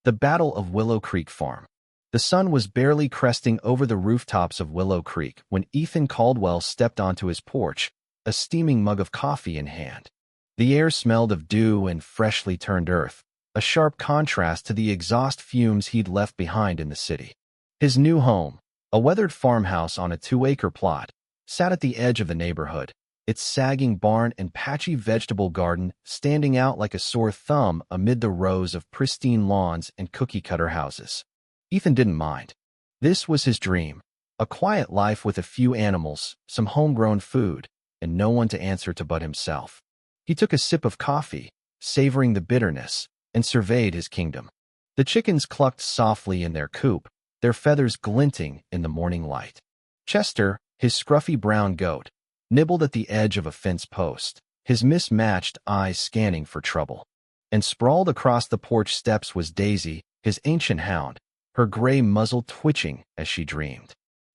The Battle of Willow Creek Farm. The sun was barely cresting over the rooftops of Willow Creek when Ethan Caldwell stepped onto his porch, a steaming mug of coffee in hand. The air smelled of dew and freshly turned earth, a sharp contrast to the exhaust fumes he'd left behind in the city. His new home, a weathered farmhouse on a 2-acre plot, sat at the edge of the neighborhood, its sagging barn and patchy vegetable garden standing out like a sore thumb amid the rows of pristine lawns and cookie-cutter houses. Ethan didn't mind. This was his dream, a quiet life with a few animals, some homegrown food, and no one to answer to but himself. He took a sip of coffee, savoring the bitterness, and surveyed his kingdom. The chickens clucked softly in their coop, their feathers glinting in the morning light. Chester, his scruffy brown goat, nibbled at the edge of a fence post, his mismatched eyes scanning for trouble. And sprawled across the porch steps was Daisy, his ancient hound, her gray muzzle twitching as she dreamed.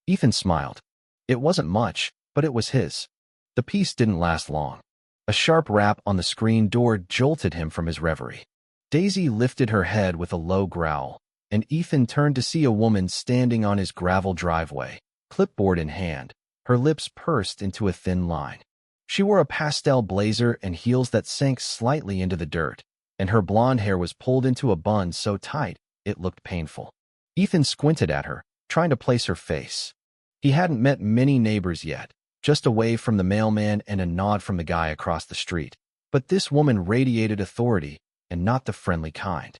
Ethan smiled. It wasn't much, but it was his. The peace didn't last long. A sharp rap on the screen door jolted him from his reverie. Daisy lifted her head with a low growl, and Ethan turned to see a woman standing on his gravel driveway, clipboard in hand, her lips pursed into a thin line. She wore a pastel blazer and heels that sank slightly into the dirt, and her blonde hair was pulled into a bun so tight it looked painful. Ethan squinted at her, trying to place her face. He hadn't met many neighbors yet, just a wave from the mailman and a nod from the guy across the street. But this woman radiated authority, and not the friendly kind.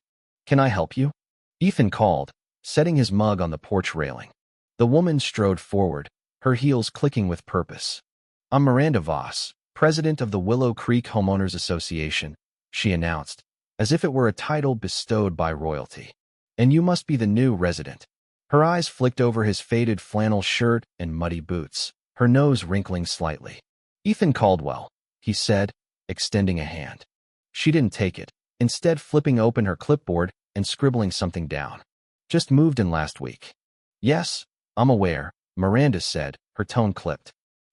"Can I help you?" Ethan called, setting his mug on the porch railing. The woman strode forward, her heels clicking with purpose. "I'm Miranda Voss, president of the Willow Creek Homeowners Association," she announced, as if it were a title bestowed by royalty. "And you must be the new resident." Her eyes flicked over his faded flannel shirt and muddy boots, her nose wrinkling slightly. "Ethan Caldwell," he said, extending a hand. She didn't take it, instead flipping open her clipboard and scribbling something down. "Just moved in last week." "Yes, I'm aware," Miranda said, her tone clipped.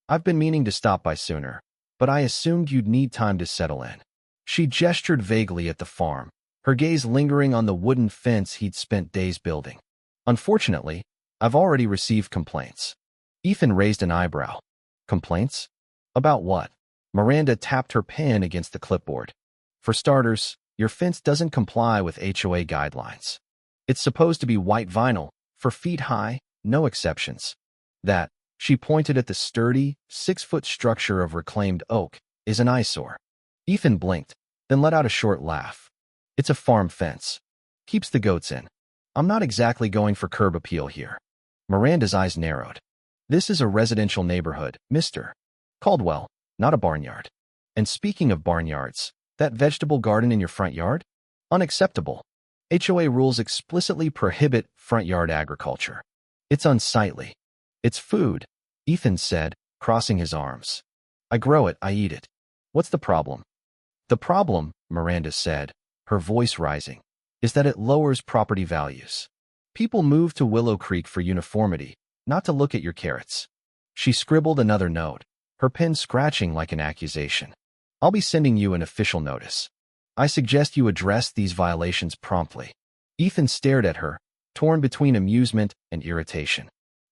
"I've been meaning to stop by sooner, but I assumed you'd need time to settle in." She gestured vaguely at the farm, her gaze lingering on the wooden fence he'd spent days building. "Unfortunately, I've already received complaints." Ethan raised an eyebrow. "Complaints? About what?" Miranda tapped her pen against the clipboard. "For starters, your fence doesn't comply with HOA guidelines. It's supposed to be white vinyl, 4 feet high, no exceptions. That," she pointed at the sturdy, 6-foot structure of reclaimed oak, "is an eyesore." Ethan blinked, then let out a short laugh. "It's a farm fence. Keeps the goats in. I'm not exactly going for curb appeal here." Miranda's eyes narrowed. "This is a residential neighborhood, Mr. Caldwell, not a barnyard. And speaking of barnyards, that vegetable garden in your front yard? Unacceptable. HOA rules explicitly prohibit front yard agriculture. It's unsightly." "It's food," Ethan said, crossing his arms. "I grow it, I eat it. What's the problem?" "The problem," Miranda said, her voice rising, "is that it lowers property values. People move to Willow Creek for uniformity, not to look at your carrots." She scribbled another note, her pen scratching like an accusation. "I'll be sending you an official notice. I suggest you address these violations promptly." Ethan stared at her, torn between amusement and irritation.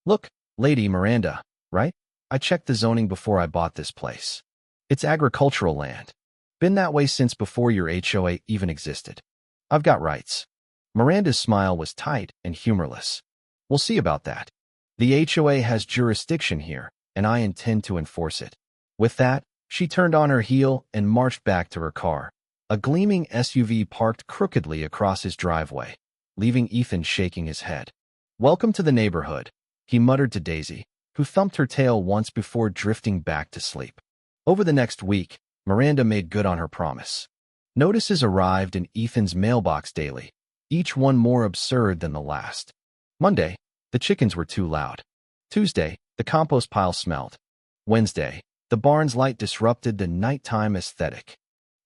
"Look, Lady Miranda, right? I checked the zoning before I bought this place. It's agricultural land. Been that way since before your HOA even existed. I've got rights." Miranda's smile was tight and humorless. "We'll see about that. The HOA has jurisdiction here, and I intend to enforce it." With that, she turned on her heel and marched back to her car, a gleaming SUV parked crookedly across his driveway, leaving Ethan shaking his head. "Welcome to the neighborhood," he muttered to Daisy, who thumped her tail once before drifting back to sleep. Over the next week, Miranda made good on her promise. Notices arrived in Ethan's mailbox daily, each one more absurd than the last. Monday, the chickens were too loud. Tuesday, the compost pile smelled. Wednesday, the barn's light disrupted the nighttime aesthetic.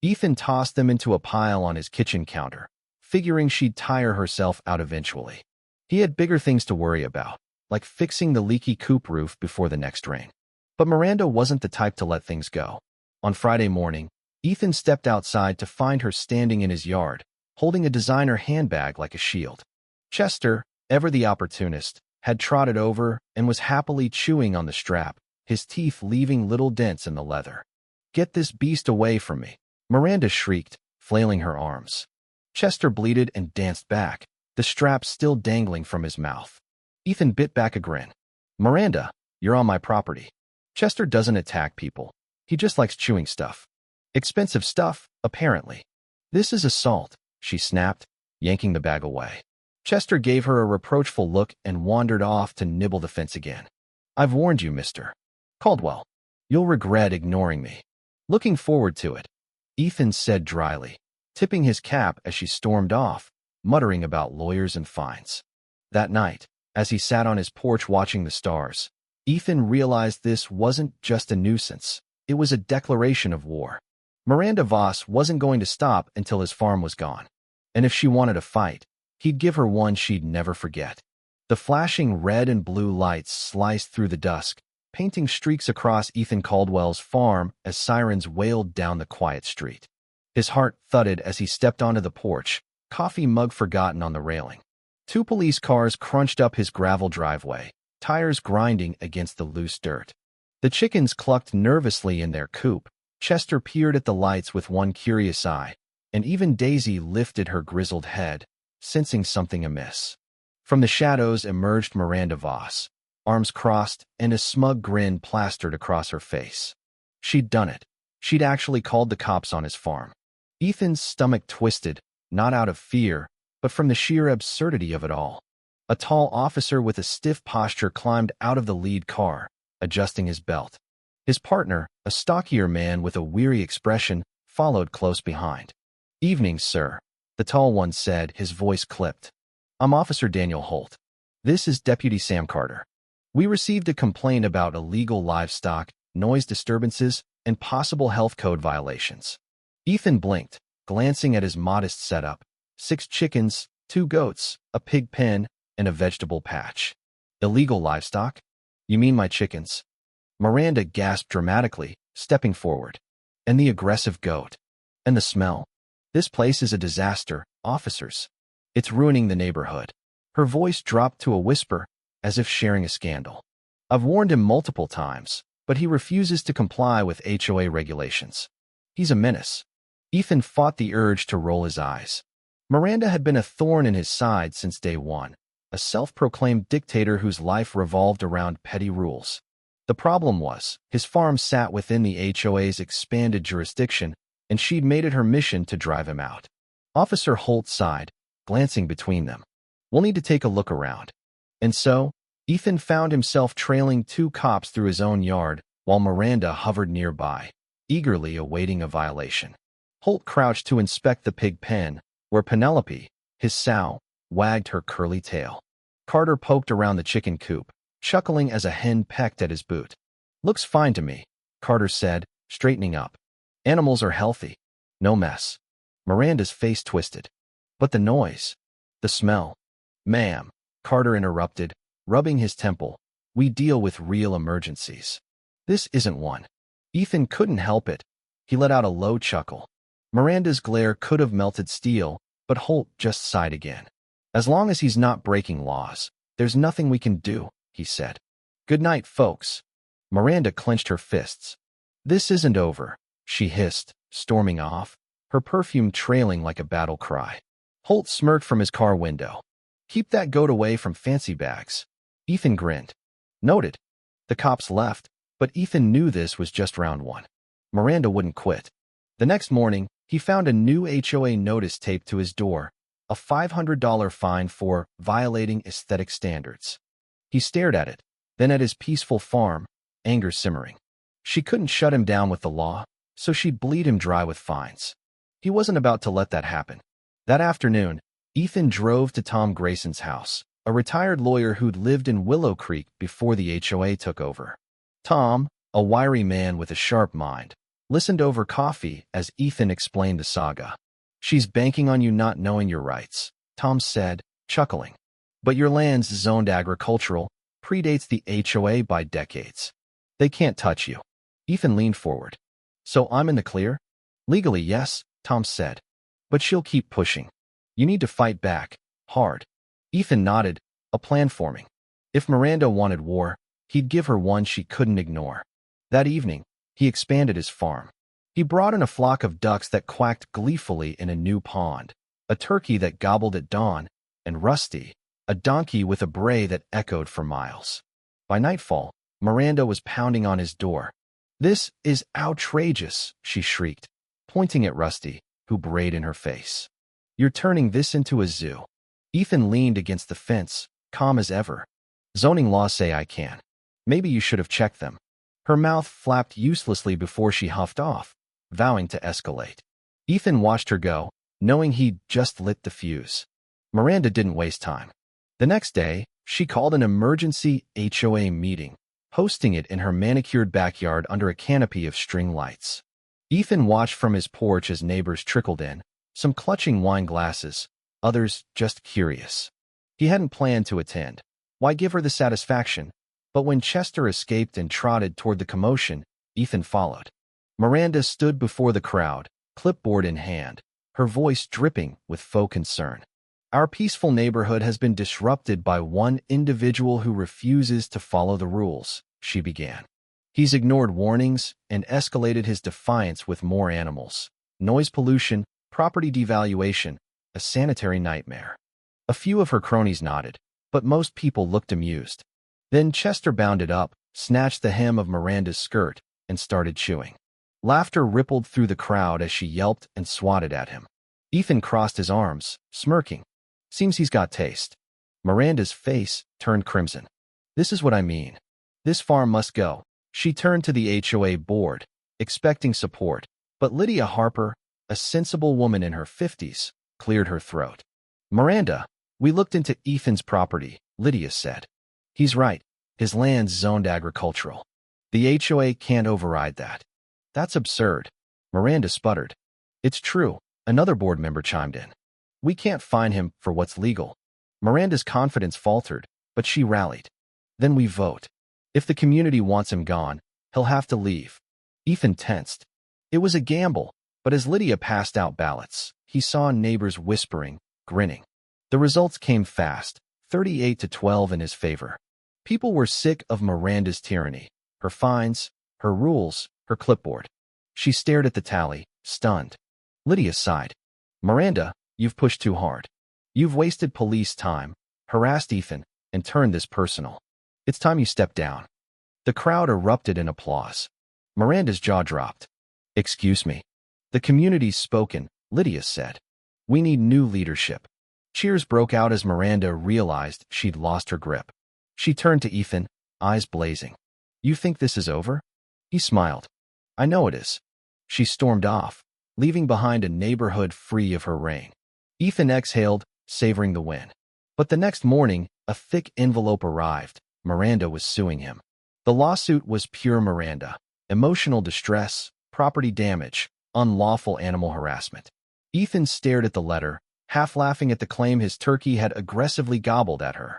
Ethan tossed them into a pile on his kitchen counter, figuring she'd tire herself out eventually. He had bigger things to worry about, like fixing the leaky coop roof before the next rain. But Miranda wasn't the type to let things go. On Friday morning, Ethan stepped outside to find her standing in his yard, holding a designer handbag like a shield. Chester, ever the opportunist, had trotted over and was happily chewing on the strap, his teeth leaving little dents in the leather. "Get this beast away from me," Miranda shrieked, flailing her arms. Chester bleated and danced back, the strap still dangling from his mouth. Ethan bit back a grin. "Miranda, you're on my property." Chester doesn't attack people. He just likes chewing stuff. Expensive stuff, apparently. "This is assault," she snapped, yanking the bag away. Chester gave her a reproachful look and wandered off to nibble the fence again. "I've warned you, Mr. Caldwell. You'll regret ignoring me." "Looking forward to it," Ethan said dryly, tipping his cap as she stormed off, muttering about lawyers and fines. That night, as he sat on his porch watching the stars, Ethan realized this wasn't just a nuisance. It was a declaration of war. Miranda Voss wasn't going to stop until his farm was gone. And if she wanted a fight, he'd give her one she'd never forget. The flashing red and blue lights sliced through the dusk, painting streaks across Ethan Caldwell's farm as sirens wailed down the quiet street. His heart thudded as he stepped onto the porch, coffee mug forgotten on the railing. 2 police cars crunched up his gravel driveway, tires grinding against the loose dirt. The chickens clucked nervously in their coop. Chester peered at the lights with one curious eye, and even Daisy lifted her grizzled head, sensing something amiss. From the shadows emerged Miranda Voss, arms crossed and a smug grin plastered across her face. She'd done it. She'd actually called the cops on his farm. Ethan's stomach twisted, not out of fear, but from the sheer absurdity of it all. A tall officer with a stiff posture climbed out of the lead car, adjusting his belt. His partner, a stockier man with a weary expression, followed close behind. "Evening, sir," the tall one said, his voice clipped. "I'm Officer Daniel Holt. This is Deputy Sam Carter. We received a complaint about illegal livestock, noise disturbances, and possible health code violations." Ethan blinked, glancing at his modest setup: 6 chickens, 2 goats, a pig pen, and a vegetable patch. "Illegal livestock? You mean my chickens?" Miranda gasped dramatically, stepping forward. "And the aggressive goat. And the smell. This place is a disaster, officers. It's ruining the neighborhood." Her voice dropped to a whisper, as if sharing a scandal. "I've warned him multiple times, but he refuses to comply with HOA regulations. He's a menace." Ethan fought the urge to roll his eyes. Miranda had been a thorn in his side since day one, a self-proclaimed dictator whose life revolved around petty rules. The problem was, his farm sat within the HOA's expanded jurisdiction, and she'd made it her mission to drive him out. Officer Holt sighed, glancing between them. "We'll need to take a look around." And so, Ethan found himself trailing 2 cops through his own yard, while Miranda hovered nearby, eagerly awaiting a violation. Holt crouched to inspect the pig pen, where Penelope, his sow, wagged her curly tail. Carter poked around the chicken coop, chuckling as a hen pecked at his boot. "Looks fine to me," Carter said, straightening up. "Animals are healthy. No mess." Miranda's face twisted. "But the noise. The smell." "Ma'am," Carter interrupted, rubbing his temple, "we deal with real emergencies. This isn't one." Ethan couldn't help it. He let out a low chuckle. Miranda's glare could have melted steel, but Holt just sighed again. "As long as he's not breaking laws, there's nothing we can do," he said. "Good night, folks." Miranda clenched her fists. "This isn't over," she hissed, storming off, her perfume trailing like a battle cry. Holt smirked from his car window. "Keep that goat away from fancy bags." Ethan grinned. "Noted." The cops left, but Ethan knew this was just round 1. Miranda wouldn't quit. The next morning, he found a new HOA notice taped to his door, a $500 fine for violating aesthetic standards. He stared at it, then at his peaceful farm, anger simmering. She couldn't shut him down with the law, so she'd bleed him dry with fines. He wasn't about to let that happen. That afternoon, Ethan drove to Tom Grayson's house, a retired lawyer who'd lived in Willow Creek before the HOA took over. Tom, a wiry man with a sharp mind, listened over coffee as Ethan explained the saga. "She's banking on you not knowing your rights," Tom said, chuckling. "But your land's zoned agricultural, predates the HOA by decades. They can't touch you." Ethan leaned forward. "So I'm in the clear?" "Legally, yes," Tom said. "But she'll keep pushing. You need to fight back. Hard. Ethan nodded, a plan forming. If Miranda wanted war, he'd give her one she couldn't ignore. That evening, he expanded his farm. He brought in a flock of ducks that quacked gleefully in a new pond, a turkey that gobbled at dawn, and Rusty, a donkey with a bray that echoed for miles. By nightfall, Miranda was pounding on his door. "This is outrageous," she shrieked, pointing at Rusty, who brayed in her face. "You're turning this into a zoo." Ethan leaned against the fence, calm as ever. "Zoning laws say I can. Maybe you should have checked them." Her mouth flapped uselessly before she huffed off, vowing to escalate. Ethan watched her go, knowing he'd just lit the fuse. Miranda didn't waste time. The next day, she called an emergency HOA meeting, hosting it in her manicured backyard under a canopy of string lights. Ethan watched from his porch as neighbors trickled in, some clutching wine glasses, others just curious. He hadn't planned to attend. Why give her the satisfaction? But when Chester escaped and trotted toward the commotion, Ethan followed. Miranda stood before the crowd, clipboard in hand, her voice dripping with faux concern. "Our peaceful neighborhood has been disrupted by one individual who refuses to follow the rules," she began. "He's ignored warnings and escalated his defiance with more animals, noise pollution, property devaluation, a sanitary nightmare." A few of her cronies nodded, but most people looked amused. Then Chester bounded up, snatched the hem of Miranda's skirt, and started chewing. Laughter rippled through the crowd as she yelped and swatted at him. Ethan crossed his arms, smirking. "Seems he's got taste." Miranda's face turned crimson. "This is what I mean. This farm must go." She turned to the HOA board, expecting support, but Lydia Harper, a sensible woman in her 50s, cleared her throat. "Miranda, we looked into Ethan's property," Lydia said. "He's right. His land's zoned agricultural. The HOA can't override that." "That's absurd," Miranda sputtered. "It's true," another board member chimed in. "We can't fine him for what's legal." Miranda's confidence faltered, but she rallied. "Then we vote. If the community wants him gone, he'll have to leave." Ethan tensed. It was a gamble, but as Lydia passed out ballots, he saw neighbors whispering, grinning. The results came fast, 38-12 in his favor. People were sick of Miranda's tyranny, her fines, her rules, her clipboard. She stared at the tally, stunned. Lydia sighed. "Miranda, you've pushed too hard. You've wasted police time, harassed Ethan, and turned this personal. It's time you step down." The crowd erupted in applause. Miranda's jaw dropped. "Excuse me. The community's spoken," Lydia said. "We need new leadership." Cheers broke out as Miranda realized she'd lost her grip. She turned to Ethan, eyes blazing. "You think this is over?" He smiled. "I know it is." She stormed off, leaving behind a neighborhood free of her reign. Ethan exhaled, savoring the win. But the next morning, a thick envelope arrived. Miranda was suing him. The lawsuit was pure Miranda. Emotional distress, property damage, unlawful animal harassment. Ethan stared at the letter, half laughing at the claim his turkey had aggressively gobbled at her.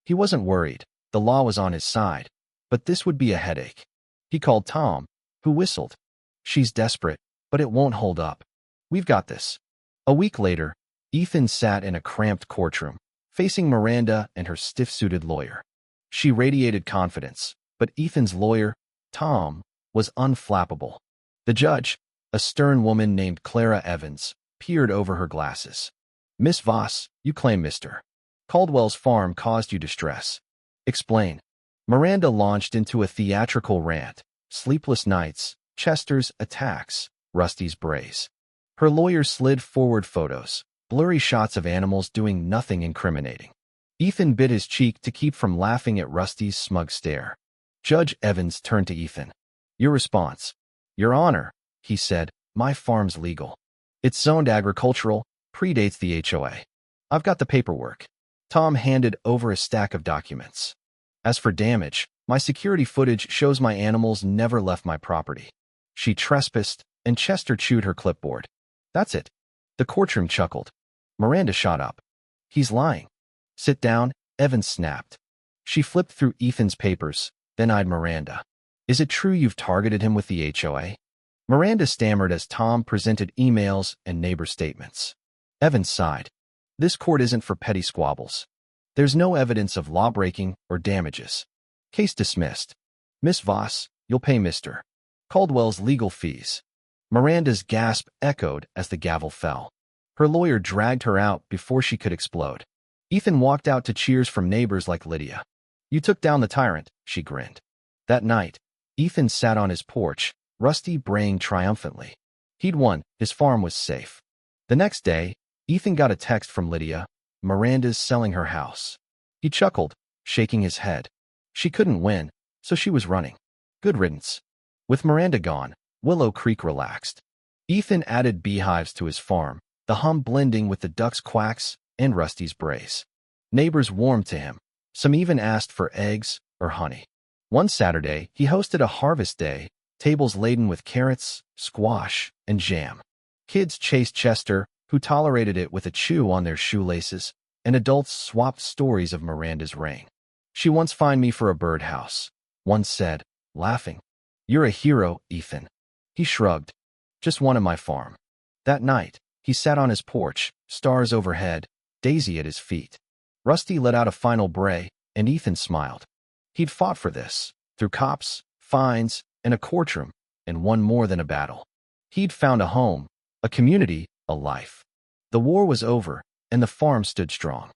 He wasn't worried. The law was on his side. But this would be a headache. He called Tom, who whistled. "She's desperate, but it won't hold up. We've got this." A week later, Ethan sat in a cramped courtroom, facing Miranda and her stiff-suited lawyer. She radiated confidence, but Ethan's lawyer, Tom, was unflappable. The judge, a stern woman named Clara Evans, peered over her glasses. "Miss Voss, you claim Mr. Caldwell's farm caused you distress. Explain." Miranda launched into a theatrical rant. Sleepless nights, Chester's attacks, Rusty's brays. Her lawyer slid forward photos, blurry shots of animals doing nothing incriminating. Ethan bit his cheek to keep from laughing at Rusty's smug stare. Judge Evans turned to Ethan. "Your response." "Your Honor," he said, "my farm's legal. It's zoned agricultural, predates the HOA. I've got the paperwork." Tom handed over a stack of documents. "As for damage, my security footage shows my animals never left my property." She trespassed, and Chester chewed her clipboard. "That's it." The courtroom chuckled. Miranda shot up. "He's lying." "Sit down," Evans snapped. She flipped through Ethan's papers, then eyed Miranda. "Is it true you've targeted him with the HOA?" Miranda stammered as Tom presented emails and neighbor statements. Evans sighed. This court isn't for petty squabbles. There's no evidence of law-breaking or damages. Case dismissed. Miss Voss, you'll pay Mr. Caldwell's legal fees. Miranda's gasp echoed as the gavel fell. Her lawyer dragged her out before she could explode. Ethan walked out to cheers from neighbors like Lydia. You took down the tyrant, she grinned. That night, Ethan sat on his porch, Rusty braying triumphantly. He'd won, his farm was safe. The next day, Ethan got a text from Lydia. Miranda's selling her house. He chuckled, shaking his head. She couldn't win, so she was running. Good riddance. With Miranda gone, Willow Creek relaxed. Ethan added beehives to his farm, the hum blending with the ducks' quacks and Rusty's brays. Neighbors warmed to him. Some even asked for eggs or honey. One Saturday, he hosted a harvest day, tables laden with carrots, squash, and jam. Kids chased Chester, who tolerated it with a chew on their shoelaces, and adults swapped stories of Miranda's reign. She once fined me for a birdhouse. One said, laughing. You're a hero, Ethan. He shrugged. Just one on my farm. That night, he sat on his porch, stars overhead, Daisy at his feet. Rusty let out a final bray, and Ethan smiled. He'd fought for this, through cops, fines, and a courtroom, and won more than a battle. He'd found a home, a community, a life. The war was over, and the farm stood strong.